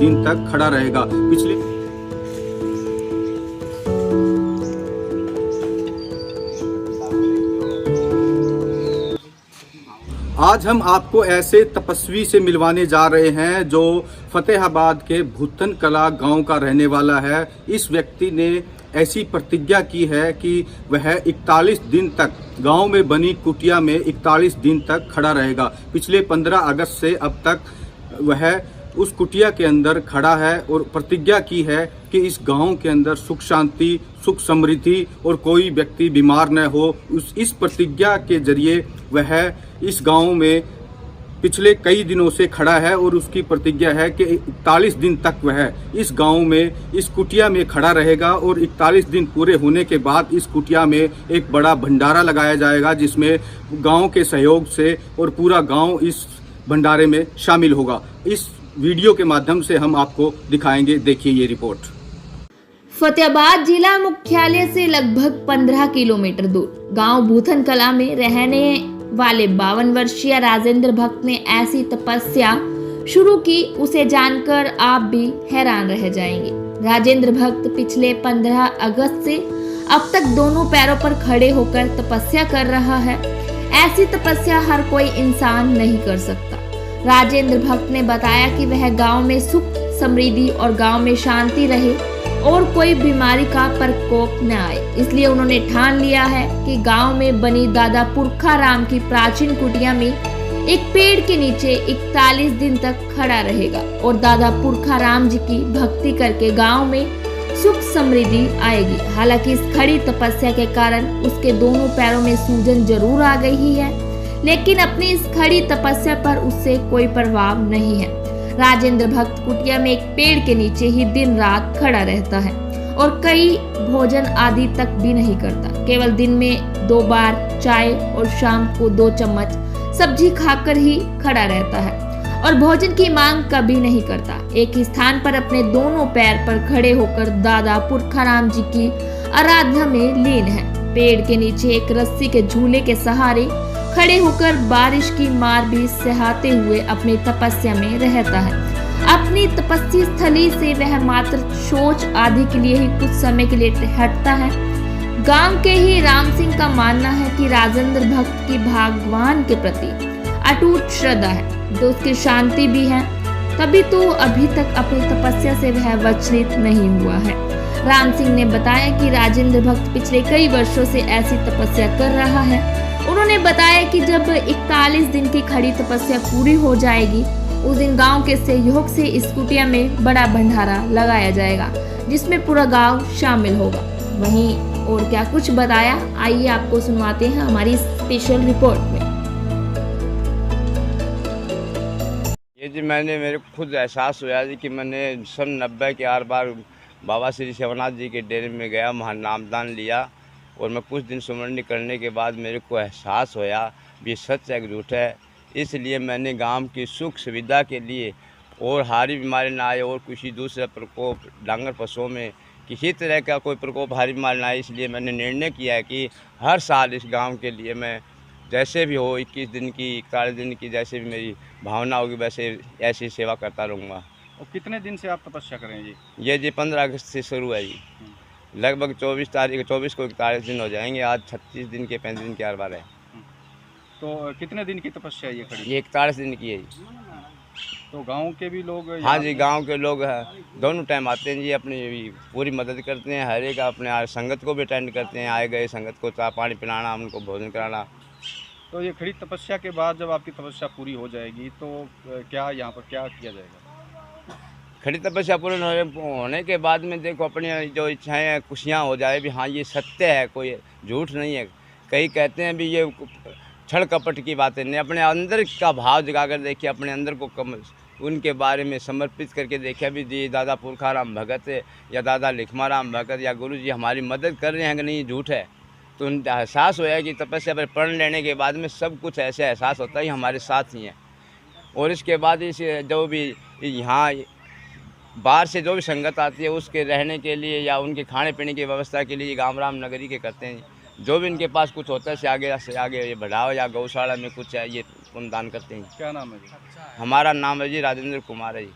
दिन तक खड़ा रहेगा। आज हम आपको ऐसे तपस्वी से मिलवाने जा रहे हैं जो फतेहाबाद के भूतन कला गांव का रहने वाला है। इस व्यक्ति ने ऐसी प्रतिज्ञा की है कि वह 41 दिन तक गांव में बनी कुटिया में 41 दिन तक खड़ा रहेगा। पिछले 15 अगस्त से अब तक वह उस कुटिया के अंदर खड़ा है और प्रतिज्ञा की है कि इस गांव के अंदर सुख शांति, सुख समृद्धि और कोई व्यक्ति बीमार न हो। इस प्रतिज्ञा के जरिए वह इस गांव में पिछले कई दिनों से खड़ा है और उसकी प्रतिज्ञा है कि 41 दिन तक वह इस गांव में इस कुटिया में खड़ा रहेगा और 41 दिन पूरे होने के बाद इस कुटिया में एक बड़ा भंडारा लगाया जाएगा, जिसमें गांव के सहयोग से और पूरा गांव इस भंडारे में शामिल होगा। इस वीडियो के माध्यम से हम आपको दिखाएंगे, देखिए ये रिपोर्ट। फतेहाबाद जिला मुख्यालय से लगभग 15 किलोमीटर दूर गांव भूतन कला में रहने वाले 52 वर्षीय राजेंद्र भक्त ने ऐसी तपस्या शुरू की, उसे जानकर आप भी हैरान रह जाएंगे। राजेंद्र भक्त पिछले 15 अगस्त से अब तक दोनों पैरों पर खड़े होकर तपस्या कर रहा है। ऐसी तपस्या हर कोई इंसान नहीं कर सकता। राजेंद्र भक्त ने बताया कि वह गांव में सुख समृद्धि और गांव में शांति रहे और कोई बीमारी का प्रकोप न आए, इसलिए उन्होंने ठान लिया है कि गांव में बनी दादा पुरखा राम की प्राचीन कुटिया में एक पेड़ के नीचे 41 दिन तक खड़ा रहेगा और दादा पुरखा राम जी की भक्ति करके गांव में सुख समृद्धि आएगी। हालांकि इस खड़ी तपस्या के कारण उसके दोनों पैरों में सूजन जरूर आ गई ही है, लेकिन अपनी इस खड़ी तपस्या पर उससे कोई प्रभाव नहीं है। राजेंद्र भक्त कुटिया में एक पेड़ के नीचे ही दिन रात खड़ा रहता है और कई भोजन आदि तक भी नहीं करता। केवल दिन में 2 बार चाय और शाम को 2 चम्मच सब्जी खाकर ही खड़ा रहता है और भोजन की मांग कभी नहीं करता। एक ही स्थान पर अपने दोनों पैर पर खड़े होकर दादा पुरखाराम जी की आराधना में लीन है। पेड़ के नीचे एक रस्सी के झूले के सहारे खड़े होकर बारिश की मार भी सहते हुए अपनी तपस्या में रहता है। अपनी तपस्या स्थली से वह मात्र शौच आदि के लिए ही कुछ समय के लिए हटता है। गांव के ही राम सिंह का मानना है कि राजेंद्र भक्त की भगवान के प्रति अटूट श्रद्धा है, जो उसकी शांति भी है, तभी तो अभी तक अपनी तपस्या से वह विचलित नहीं हुआ है। राम सिंह ने बताया कि राजेंद्र भक्त पिछले कई वर्षों से ऐसी तपस्या कर रहा है। उन्होंने बताया कि जब 41 दिन की खड़ी तपस्या पूरी हो जाएगी, उस दिन गांव के सहयोग से इस कुटिया में बड़ा भंडारा लगाया जाएगा, जिसमें पूरा गांव शामिल होगा। वहीं और क्या कुछ बताया, आइए आपको सुनवाते हैं हमारी स्पेशल रिपोर्ट में। ये जी मेरे खुद एहसास हुआ जी कि मैंने सन 90 के आर बार बाबा श्री शिवनाथ जी के डेरे में गया, वहाँ नामदान लिया और मैं कुछ दिन सुमरनी करने के बाद मेरे को एहसास होया भी सच है झूठ है। इसलिए मैंने गांव की सुख सुविधा के लिए और हारी बीमारी ना आए और किसी दूसरे प्रकोप डांगर पशुओं में किसी तरह का कोई प्रकोप हारी बीमारी ना आए, इसलिए मैंने निर्णय किया है कि हर साल इस गांव के लिए मैं जैसे भी हो 21 दिन की 41 दिन की जैसे भी मेरी भावना होगी वैसे ऐसी सेवा करता रहूँगा। और कितने दिन से आप तपस्या करें जी? ये जी 15 अगस्त से शुरू है जी, लगभग 24 को 41 दिन हो जाएंगे। आज 36 दिन के 35 दिन के आर बार है। तो कितने दिन की तपस्या ये खड़ी? ये 41 दिन की है जी। तो गांव के भी लोग? हाँ जी, गांव के लोग दोनों टाइम आते हैं जी, अपनी पूरी मदद करते हैं। हर एक अपने संगत को भी अटेंड करते हैं, आए गए संगत को चाय पानी पिलाना, उनको भोजन कराना। तो ये खड़ी तपस्या के बाद जब आपकी तपस्या पूरी हो जाएगी तो क्या यहाँ पर क्या किया जाएगा? खड़ी तपस्या पूर्ण होने के बाद में देखो अपनी जो इच्छाएं हैं खुशियाँ हो जाए भी हाँ ये सत्य है, कोई झूठ नहीं है। कई कहते हैं भी ये छल कपट की बातें नहीं, अपने अंदर का भाव जगाकर देखिए, अपने अंदर को उनके बारे में समर्पित करके देखिए भी जी दादा पुरखाराम भगत है या दादा लिखमाराम भगत या गुरु जी हमारी मदद कर रहे हैं कि नहीं झूठ है। तो उन एहसास होया कि तपस्या पर प्रण लेने के बाद में सब कुछ ऐसे एहसास होता है हमारे साथ ही हैं। और इसके बाद इस जो भी यहाँ बाहर से जो भी संगत आती है उसके रहने के लिए या उनके खाने पीने की व्यवस्था के लिए गाँव राम नगरी के करते हैं। जो भी इनके पास कुछ होता है से आगे ये बढ़ाओ या गौशाला में कुछ है ये दान करते हैं। क्या नाम है जी? हमारा नाम है जी राजेंद्र कुमार है जी।